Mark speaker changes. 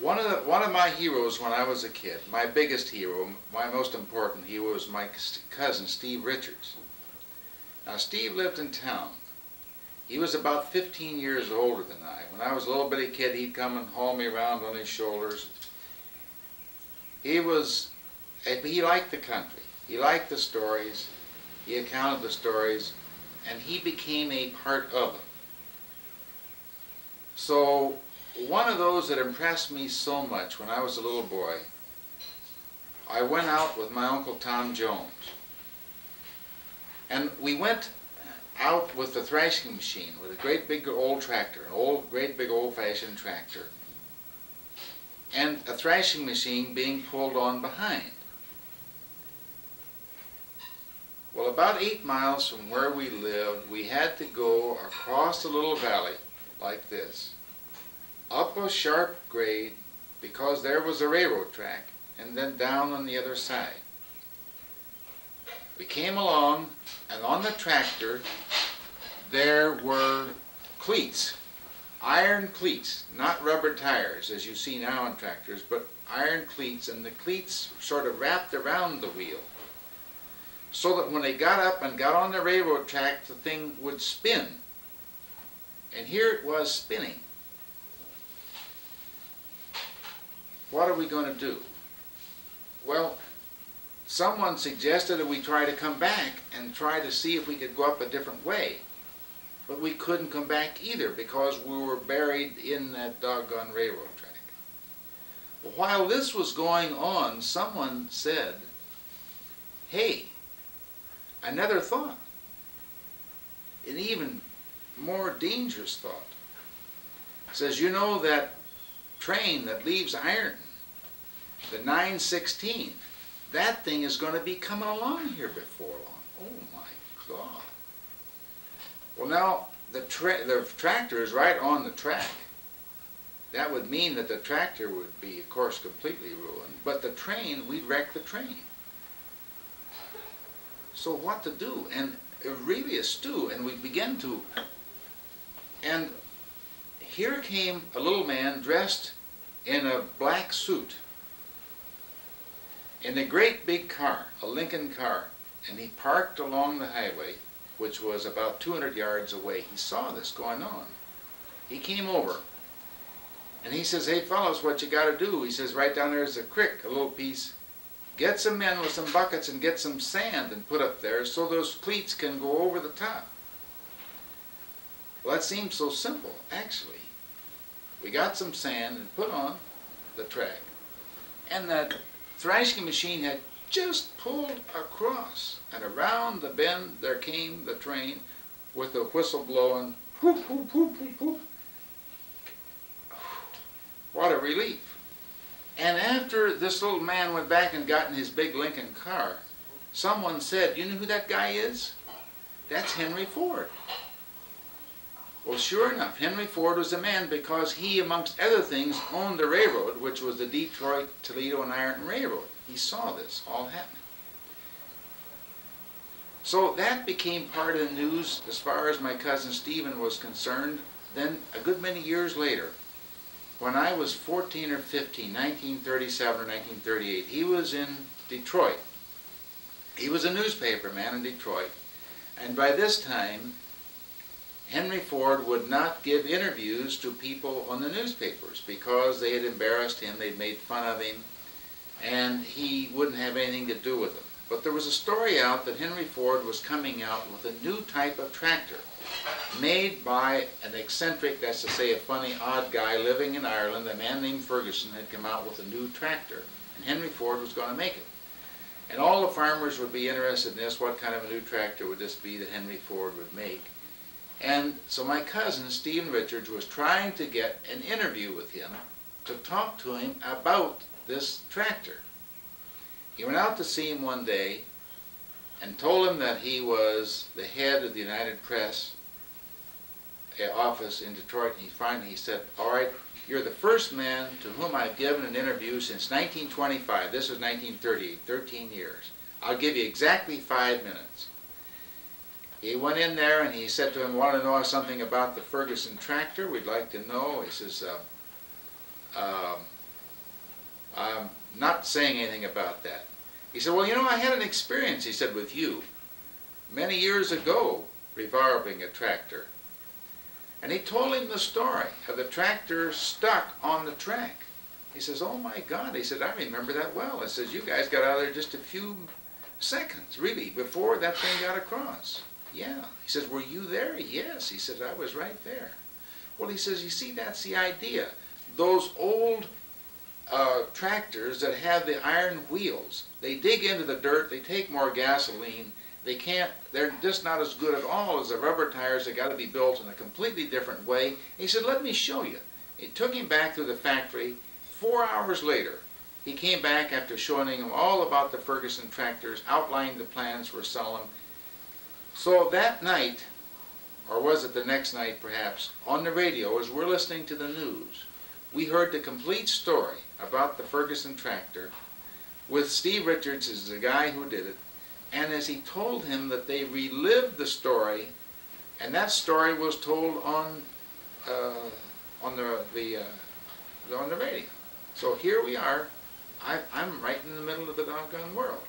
Speaker 1: one of my heroes when I was a kid, my biggest hero, my most important hero, was my cousin Steve Richards. Now Steve lived in town. He was about 15 years older than I. When I was a little bitty kid, he'd come and haul me around on his shoulders. He liked the country. He liked the stories. He accounted the stories, and he became a part of them. So one of those that impressed me so much when I was a little boy, I went out with my Uncle Tom Jones. And we went out with the thrashing machine, with a great big old tractor, great big old-fashioned tractor, and a thrashing machine being pulled on behind. Well, about 8 miles from where we lived, we had to go across a little valley like this, up a sharp grade, because there was a railroad track, and then down on the other side. We came along, and on the tractor there were cleats, iron cleats, not rubber tires as you see now on tractors, but iron cleats, and the cleats sort of wrapped around the wheel, so that when they got up and got on the railroad track, the thing would spin. And here it was spinning. What are we going to do? Well, someone suggested that we try to come back and try to see if we could go up a different way. But we couldn't come back either because we were buried in that doggone railroad track. Well, while this was going on, someone said, hey, another thought, an even more dangerous thought. Says, you know that train that leaves Ironton, the 916, that thing is going to be coming along here before long. Oh my God. Well, now the tractor is right on the track. That would mean that the tractor would be, of course, completely ruined, but the train, we'd wreck the train. So what to do? And really a stew, and we began to, and here came a little man dressed in a black suit, in a great big car, a Lincoln car, and he parked along the highway, which was about 200 yards away. He saw this going on. He came over, and he says, hey fellas, what you got to do? He says, right down there's a creek, a little piece. Get some men with some buckets and get some sand and put up there so those cleats can go over the top. Well, that seems so simple, actually. We got some sand and put on the track, and that thrashing machine had just pulled across, and around the bend there came the train with the whistle blowing, whoop, whoop, whoop, whoop, whoop. What a relief. And after this little man went back and got in his big Lincoln car, someone said, you know who that guy is? That's Henry Ford. Well, sure enough, Henry Ford was the man because he, amongst other things, owned the railroad, which was the Detroit, Toledo, and Ironton Railroad. He saw this all happening. So that became part of the news as far as my cousin Stephen was concerned. Then, a good many years later, when I was 14 or 15, 1937 or 1938, he was in Detroit. He was a newspaper man in Detroit. And by this time, Henry Ford would not give interviews to people on the newspapers because they had embarrassed him, they'd made fun of him, and he wouldn't have anything to do with them. But there was a story out that Henry Ford was coming out with a new type of tractor made by an eccentric, that's to say a funny, odd guy living in Ireland. A man named Ferguson had come out with a new tractor, and Henry Ford was going to make it. And all the farmers would be interested in this. What kind of a new tractor would this be that Henry Ford would make? And so my cousin, Stephen Richards, was trying to get an interview with him to talk to him about this tractor. He went out to see him one day and told him that he was the head of the United Press office in Detroit. And he said, all right, you're the first man to whom I've given an interview since 1925. This was 1938, 13 years. I'll give you exactly 5 minutes. He went in there and he said to him, want to know something about the Ferguson tractor? We'd like to know. He says, not saying anything about that. He said, well, you know, I had an experience, he said, with you many years ago revolving a tractor. And he told him the story of the tractor stuck on the track. He says, oh my God, he said, I remember that well. He says, you guys got out of there just a few seconds, really, before that thing got across. Yeah. He says, were you there? Yes. He says, I was right there. Well, he says, you see, that's the idea. Those old tractors that have the iron wheels, they dig into the dirt, they take more gasoline, they're just not as good at all as the rubber tires that got to be built in a completely different way. He said, let me show you. It took him back to the factory. 4 hours later, he came back after showing him all about the Ferguson tractors, outlined the plans for selling them. So that night, or was it the next night perhaps, on the radio as we're listening to the news, we heard the complete story about the Ferguson tractor with Steve Richards as the guy who did it. And as he told him that they relived the story, and that story was told on the radio. So here we are. I'm right in the middle of the doggone world.